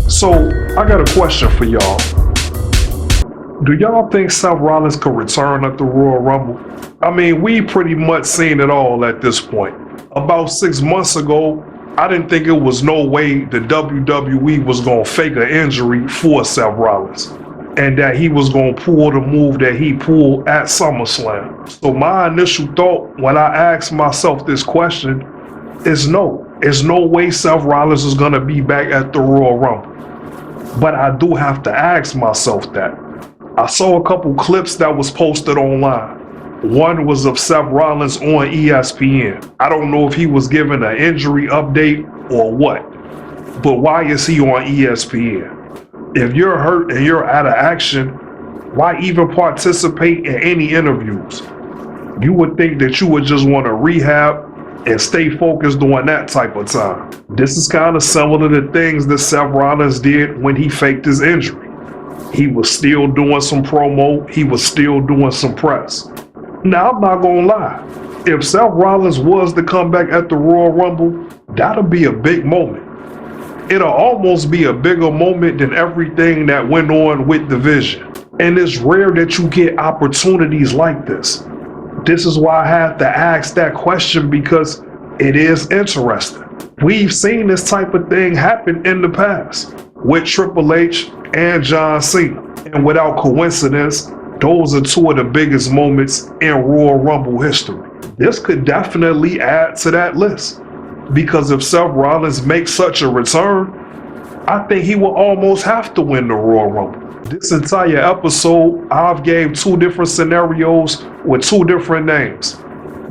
So, I got a question for y'all. Do y'all think Seth Rollins could return at the Royal Rumble? I mean, we pretty much seen it all at this point. About 6 months ago, I didn't think it was no way the WWE was going to fake an injury for Seth Rollins and that he was going to pull the move that he pulled at SummerSlam. So my initial thought when I asked myself this question is no. There's no way Seth Rollins is going to be back at the Royal Rumble. But I do have to ask myself that. I saw a couple clips that was posted online. One was of Seth Rollins on ESPN. I don't know if he was given an injury update or what, but why is he on ESPN? If you're hurt and you're out of action, why even participate in any interviews? You would think that you would just want to rehab and stay focused during that type of time. This is kind of similar to things that Seth Rollins did when he faked his injury. He was still doing some promo, he was still doing some press. Now, I'm not gonna lie, if Seth Rollins was to come back at the Royal Rumble, that'll be a big moment. It'll almost be a bigger moment than everything that went on with the Vision. And it's rare that you get opportunities like this. This is why I had to ask that question, because it is interesting. We've seen this type of thing happen in the past with Triple H and John Cena. And without coincidence, those are two of the biggest moments in Royal Rumble history. This could definitely add to that list, because if Seth Rollins makes such a return, I think he will almost have to win the Royal Rumble. This entire episode, I've gave two different scenarios with two different names.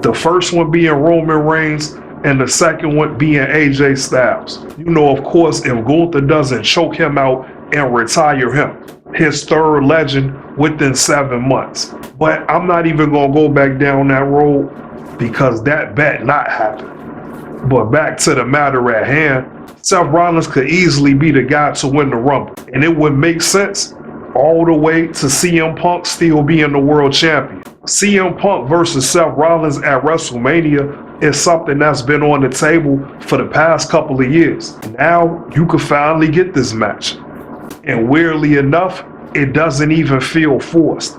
The first one being Roman Reigns, and the second one being AJ Styles. You know, of course, if Gunther doesn't choke him out and retire him, his third legend within 7 months. But I'm not even gonna go back down that road, because that bet not happen. But back to the matter at hand, Seth Rollins could easily be the guy to win the Rumble. And it would make sense all the way to CM Punk still being the world champion. CM Punk versus Seth Rollins at WrestleMania is something that's been on the table for the past couple of years. Now you could finally get this match. And weirdly enough, it doesn't even feel forced,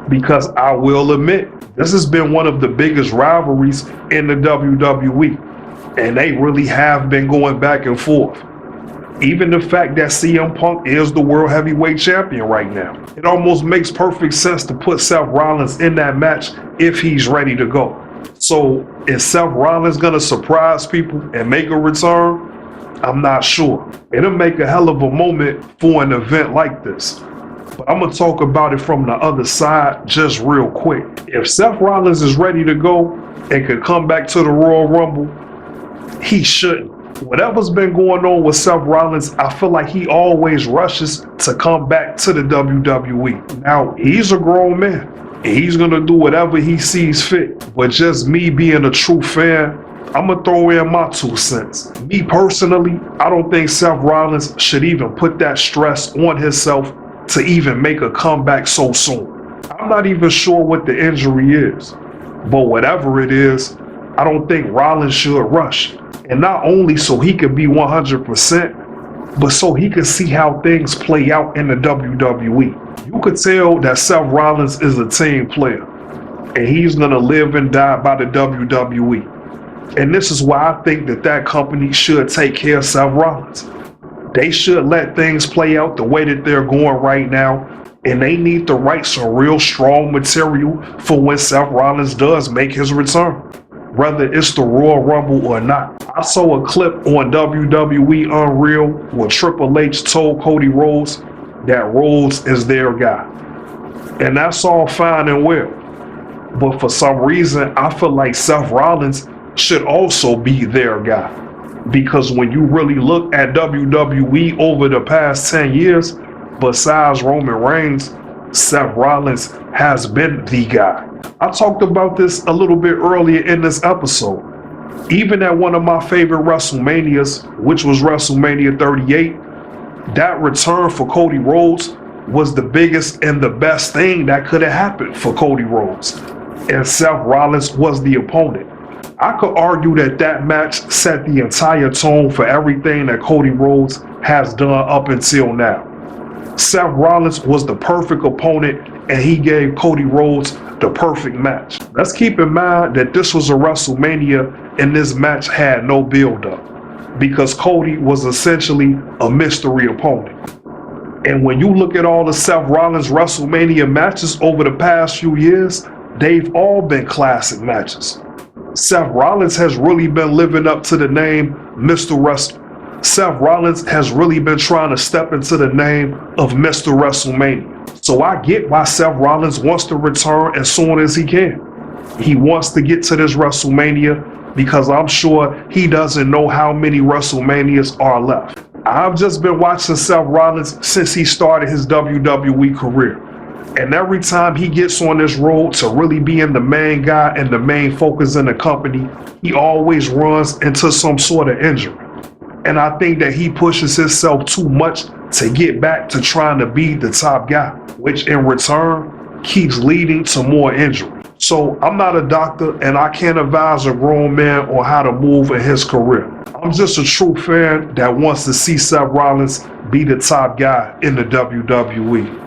because I will admit, this has been one of the biggest rivalries in the WWE. And they really have been going back and forth. Even the fact that CM Punk is the World Heavyweight Champion right now, it almost makes perfect sense to put Seth Rollins in that match if he's ready to go. So is Seth Rollins gonna surprise people and make a return? I'm not sure. It'll make a hell of a moment for an event like this. But I'm gonna talk about it from the other side just real quick. If Seth Rollins is ready to go and could come back to the Royal Rumble, he shouldn't. Whatever's been going on with Seth Rollins, I feel like he always rushes to come back to the WWE. Now, he's a grown man, and he's gonna do whatever he sees fit. But just me being a true fan, I'm gonna throw in my 2 cents. Me personally, I don't think Seth Rollins should even put that stress on himself to even make a comeback so soon. I'm not even sure what the injury is, but whatever it is, I don't think Rollins should rush. And not only so he could be 100%, but so he could see how things play out in the WWE. You could tell that Seth Rollins is a team player, and he's gonna live and die by the WWE. And this is why I think that that company should take care of Seth Rollins. They should let things play out the way that they're going right now, and they need to write some real strong material for when Seth Rollins does make his return, whether it's the Royal Rumble or not. I saw a clip on WWE Unreal where Triple H told Cody Rhodes that Rhodes is their guy. And that's all fine and well. But for some reason, I feel like Seth Rollins should also be their guy. Because when you really look at WWE over the past 10 years, besides Roman Reigns, Seth Rollins has been the guy. I talked about this a little bit earlier in this episode. Even at one of my favorite WrestleManias, which was WrestleMania 38, that return for Cody Rhodes was the biggest and the best thing that could have happened for Cody Rhodes. And Seth Rollins was the opponent. I could argue that that match set the entire tone for everything that Cody Rhodes has done up until now. Seth Rollins was the perfect opponent, and he gave Cody Rhodes the perfect match. Let's keep in mind that this was a WrestleMania and this match had no build-up because Cody was essentially a mystery opponent. And when you look at all the Seth Rollins WrestleMania matches over the past few years, they've all been classic matches. Seth Rollins has really been living up to the name Mr. Wrestler. Seth Rollins has really been trying to step into the name of Mr. WrestleMania. So I get why Seth Rollins wants to return as soon as he can. He wants to get to this WrestleMania because I'm sure he doesn't know how many WrestleManias are left. I've just been watching Seth Rollins since he started his WWE career. And every time he gets on this road to really being the main guy and the main focus in the company, he always runs into some sort of injury. And I think that he pushes himself too much to get back to trying to be the top guy, which in return keeps leading to more injury. So I'm not a doctor and I can't advise a grown man on how to move in his career. I'm just a true fan that wants to see Seth Rollins be the top guy in the WWE.